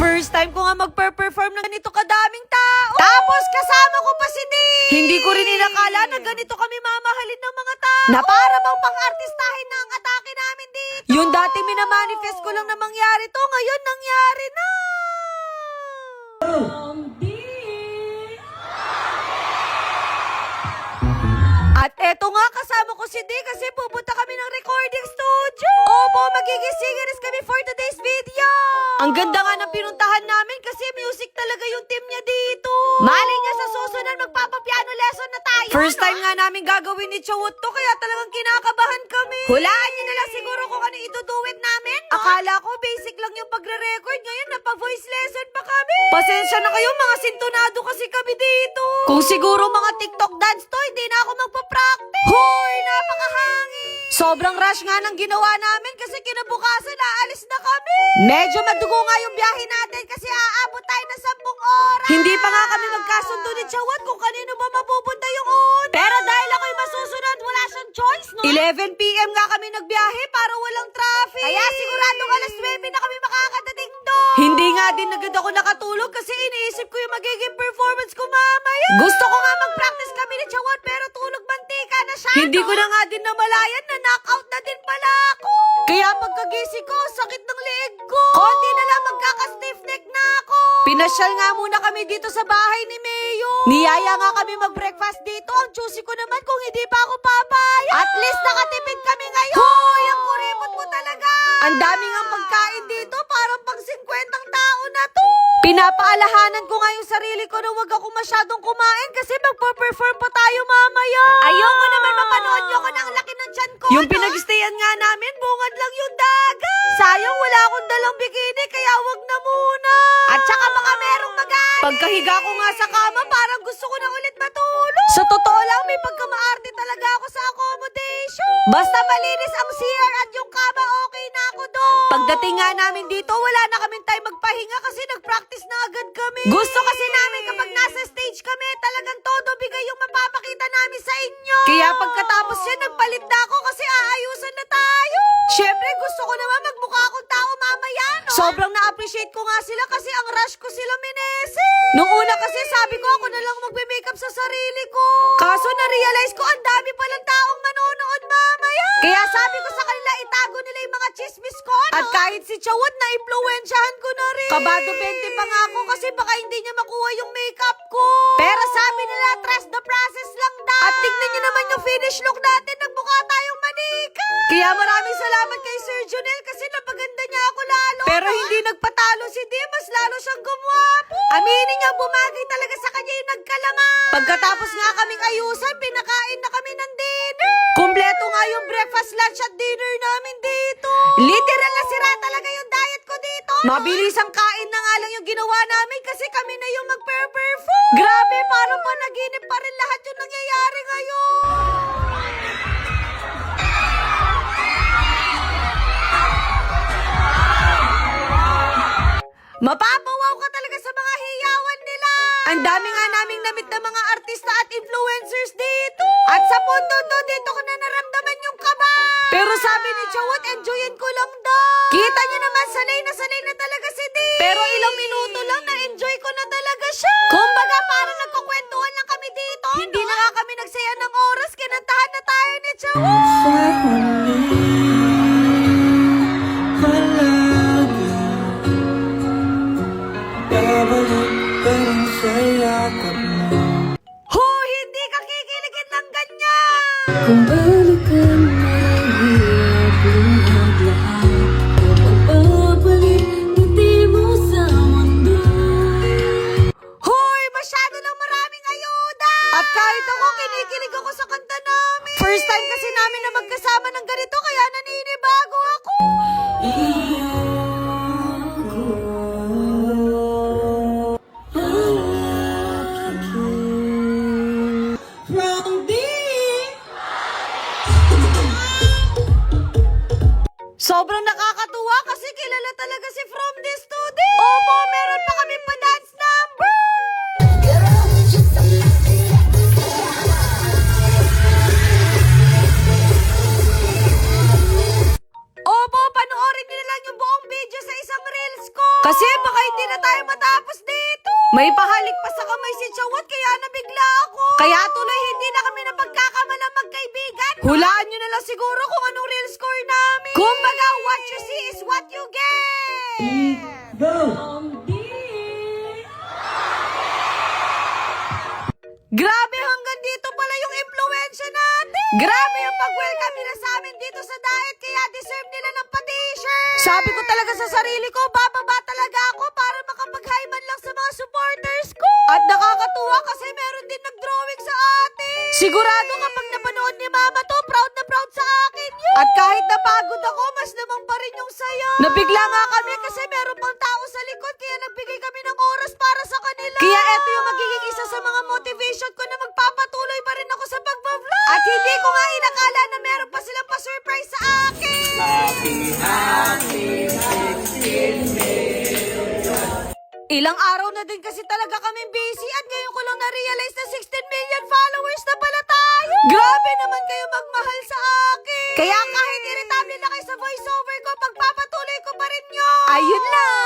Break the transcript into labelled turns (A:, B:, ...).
A: First time ko nga magper-perform ng ganito kadaming tao. Tapos kasama ko pa si Dee. Hindi ko rin inakala na ganito kami mamahalin ng mga tao. Na para bang pang-artistahin na ang atake namin dito. Yung dati minamanifest ko lang na mangyari to, ngayon nangyari na. At eto nga, kasama ko si Dee kasi pupunta kami ng recording studio. Opo, magiging singers kami for today's video. Ang ganda nga ng pinuntahan namin kasi music talaga yung team niya dito. Malay niya sa susunod magpapapiano lesson na tayo. First time nga namin gagawin ni Chawot to kaya talagang kinakabahan kami. Hulaan niyo na lang siguro kung ano itutuwid namin. No? Akala ko basic lang yung pagre-record, ngayon napa-voice lesson pa kami. Pasensya na kayo, mga sintonado kasi kami dito. Kung siguro mga TikTok dance to, hindi na ako magpa-practice. Hoy, napakahangin. Sobrang rush nga ng ginawa namin kasi kinabukasan aalis na kami. Medyo madugo nga yung biyahe natin kasi aabot tayo ng 10 oras. Hindi pa nga kami magkasundo ni Chawat kung kanino ba mapupunta yung una. Pero dahil ako'y masusunod, wala siyang choice, no? 11 p.m. nga kami nagbiyahe para walang traffic. Kaya siguradong alas 9 na kami makakadating doon. Hindi nga din agad ako nakatulog kasi iniisip ko yung magiging performance ko mamaya. Gusto ko nga mag-practice kami ni Chawat pero tulog mantika na siya. Hindi ko na nga din namalayan na knockout na din pala ako. Kaya pagkagising ko, sakit ng leeg ko. Konti na lang magkaka-stiff neck na ako. Pinasyal nga muna kami dito sa bahay ni Mayo. Niyaya nga kami mag-breakfast dito. Ang juicy ko naman kung hindi pa ako papaya. At least nakatipid kami ngayon. Hoy, ang kuripot mo talaga. Ang dami nga pagkain dito, parang pang 50 tao na to. Pinapaalahanan ko nga yung sarili ko na wag ako masyadong kumain kasi magpa-perform pa tayo mamaya. Ayoko naman mapanood nyo ko na ang laki ng tiyan ko. Yung pinag-stayan nga namin, bungad lang yung dagat. Sayang wala akong dalang bikini kaya wag na muna. At saka baka merong magalit. Pagkahiga ko nga sa kama, parang gusto ko na ulit matulog. Sa totoo lang, may pagkamaarte talaga ako sa accommodation. Basta malinis ang CR at yung kama, okay na ako doon. Pagdating nga namin dito, wala na kaming time magpahinga kasi nag-practice na agad kami. Gusto kasi namin kapag nasa stage kami, talagang todo bigay yung mapapakita namin sa inyo. Kaya pagkatapos yan, nagpalit na ako kasi aayusan na tayo. Siyempre, gusto ko naman magmukha akong tao mamaya, no? Sobrang na-appreciate ko nga sila kasi ang rush ko sila minese. Nung una kasi sabi ko ako na lang magbe-makeup sa sarili ko. Kaso na-realize ko ang dami palang taong manonood mamaya. Kaya sabi ko sa kanila itago nila yung mga chismis ko, no? At kahit si Chawat na impluwensyahan ko na rin. Kabado 20 pa nga ako kasi baka hindi niya makuha yung makeup ko. Pero sabi nila trust the process lang daw. At tignan niyo naman yung finish look natin, nagmukha tayong manika. Kaya maraming salamat kay Sir Junel kasi napaganda niya ako lalo. Pero hindi nagpatalo si Dee, mas lalo siyang gumwapo. Aminin niya bumagay talaga sa kanya yung nagkalaman. Pagkatapos nga kaming ayusan, pinakain na kami ng dinner. Kumpleto nga yung breakfast, lunch at dinner namin dito. Literal na sira talaga yung diet ko dito. Mabilis ang kain na nga lang yung ginawa namin kasi kami na yung mag-perform. Grabe, parang panaginip pa rin lahat yung nangyayari ngayon. Mapapawaw ka talaga sa mga hiyawan nila. Ang dami nga naming namit na mga artista at influencers dito. At sa punto to, dito ko na naramdaman yung kaba. Pero sabi ni Chawat, enjoyin ko lang daw. Kita nyo naman, sanay na talaga si Dee. Pero ilang minuto lang, na-enjoy ko na talaga siya. Kumbaga, parang nagkukwentuhan lang kami dito. Hindi na nga kami nagsaya ng oras, kinantahan na tayo ni Chawat. Hindi ka kikiligin ng ganyan!
B: Kung balikan ang hirap luhad lahat, huwag magpapalit, ngiti mo sa mundo.
A: Masyado lang maraming ayuda! At kahit ako, kinikilig ako sa kanta namin. First time kasi namin na magkasama ng ganito, kaya naninibago ako. baka hindi na tayo matapos dito. May pahalik pa sa kamay si Chawat kaya nabigla ako. Kaya tuloy hindi na kami napagkakamalang magkaibigan. Hulaan nyo na lang siguro kung anong real score namin. Kumbaga, what you see is what you get. Grabe, hanggang dito pala yung impluensya natin. Grabe yung pag-welcome nila sa amin dito sa diet, kaya deserve nila ng pa-t-shirt. Sabi ko talaga sa sarili ko, bababa talaga ako para makapag-hi man lang sa mga supporters ko. At nakakatuwa kasi meron din nag-drawing sa atin. Sigurado kapag napanood ni Mama to, proud na proud sa akin yun. At kahit napagod ako, mas naman pa rin yung saya. Nabigla nga kami kasi meron pang tao sa likod, kaya nagbigay kami ng oras para sa kanila. Kaya eto yung magiging isa sa mga motivation ko na magpapatuloy pa rin ako sa pag-vlog. At hindi ko nga inakala na meron pa silang pa-surprise sa akin. Ilang araw na din kasi talaga kaming busy at ngayon ko lang na-realize na 16 million followers na pala tayo. Grabe naman kayo magmahal sa akin. Kaya kahit irritable na kayo sa voiceover ko, pagpapatuloy ko pa rin yun. Ayun lang.